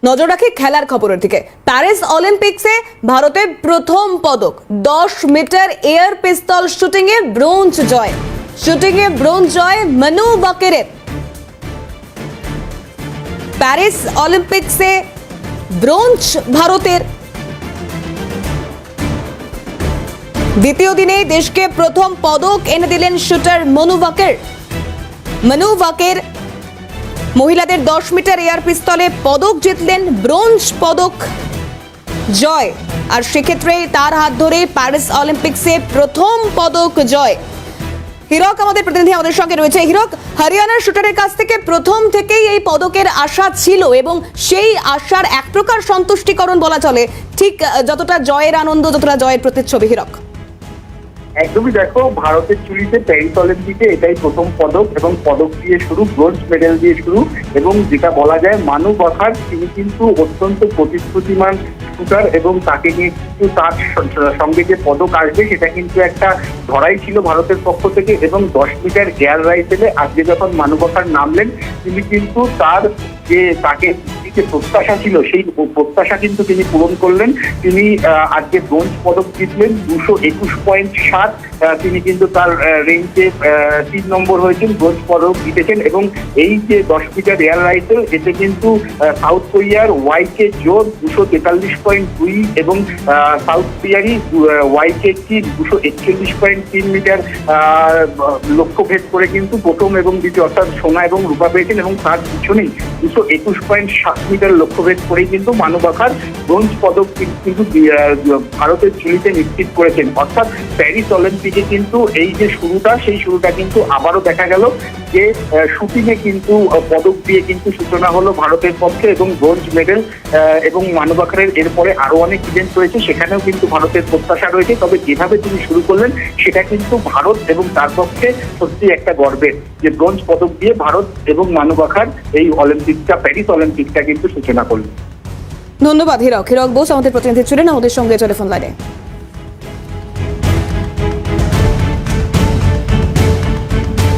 নজর রাখি খেলার খবরের দিকে। প্যারিস অলিম্পিক্সে ভারতের প্রথম পদক, 10 মিটার এয়ার পিস্তল শুটিংয়ে ব্রোঞ্জ জয়। শুটিংয়ে ব্রোঞ্জ জয় মনু বাকেরের। প্যারিস অলিম্পিক্সে ব্রোঞ্জ ভারতের। দ্বিতীয় দিনে দেশকে প্রথম পদক এনে দিলেন শুটার মনু বাকের। মনু বাকের মহিলাদের 10 মিটার এয়ার পিস্তলে পদক জিতলেন, ব্রোঞ্জ পদক জয়। আর সেক্ষেত্রে তার হাত ধরে প্যারিস অলিম্পিক্সে প্রথম পদক জয়। হিরক আমাদের প্রতিনিধি আমাদের সঙ্গে রয়েছে। হিরক, হরিয়ানার শুটারের কাছ থেকে প্রথম থেকেই এই পদকের আশা ছিল এবং সেই আশার এক প্রকার সন্তুষ্টিকরণ বলা চলে, ঠিক যতটা জয়ের আনন্দ, যতটা জয়ের প্রতিচ্ছবি। হিরক, একদমই দেখো, ভারতের চুলিতে প্যারিস অলিম্পিকে এটাই প্রথম পদক এবং পদক দিয়ে শুরু, ব্রোঞ্জ মেডেল দিয়ে শুরু। এবং যেটা বলা যায়, মানু বাকার তিনি কিন্তু অত্যন্ত প্রতিশ্রুতিমান শুটার এবং তাকে নিয়ে কিন্তু তার সঙ্গে যে পদক আসবে সেটা কিন্তু একটা ধরাই ছিল ভারতের পক্ষ থেকে। এবং 10 মিটার এয়ার রাইফেলে আজকে যখন মানু বাকার নামলেন, তিনি কিন্তু তার যে তাকে যে প্রত্যাশা ছিল সেই প্রত্যাশা কিন্তু তিনি পূরণ করলেন। তিনি আজকে ব্রোঞ্জ পদক জিতলেন 221.7। তিনি কিন্তু তার রেঞ্জে 3 নম্বর হয়েছেন, ব্রোঞ্জ পদক জিতেছেন। এবং এই যে 10 মিটার এয়ার রাইফেল, এতে কিন্তু সাউথ কোরিয়ার ওয়াইকে জোর 243.2 এবং সাউথ কোরিয়ারই ওয়াইকে 241.3 মিটার লক্ষ্যভেদ করে কিন্তু প্রথম এবং দ্বিতীয় অর্থাৎ সোনা এবং রূপা পেয়েছেন। এবং তার পিছনেই 221.7 মিটার লক্ষ্যভেদ করেই কিন্তু মানু বাকার ব্রোঞ্জ পদক কিন্তু ভারতের ঝুলিতে নিশ্চিত করেছেন। অর্থাৎ প্যারিস অলিম্পিকে কিন্তু এই যে শুরুটা, সেই শুরুটা কিন্তু আবারও দেখা গেল যে শুটিংয়ে কিন্তু পদক দিয়ে কিন্তু সূচনা হলো ভারতের পক্ষে এবং ব্রোঞ্জ মেডেল। এবং মানু বাকারের এরপরে আরো অনেক ইভেন্ট রয়েছে, সেখানেও কিন্তু ভারতের প্রত্যাশা রয়েছে। তবে যেভাবে তিনি শুরু করলেন সেটা কিন্তু ভারত এবং তার পক্ষে সত্যি একটা গর্বের, যে ব্রোঞ্জ পদক দিয়ে ভারত এবং মানু বাকার এই অলিম্পিকটা, প্যারিস অলিম্পিকটা কিন্তু সূচনা করলেন। ধন্যবাদ হিরক। হিরক বোস আমাদের প্রতিনিধি ছিলেন আমাদের সঙ্গে টেলিফোন লাইনে।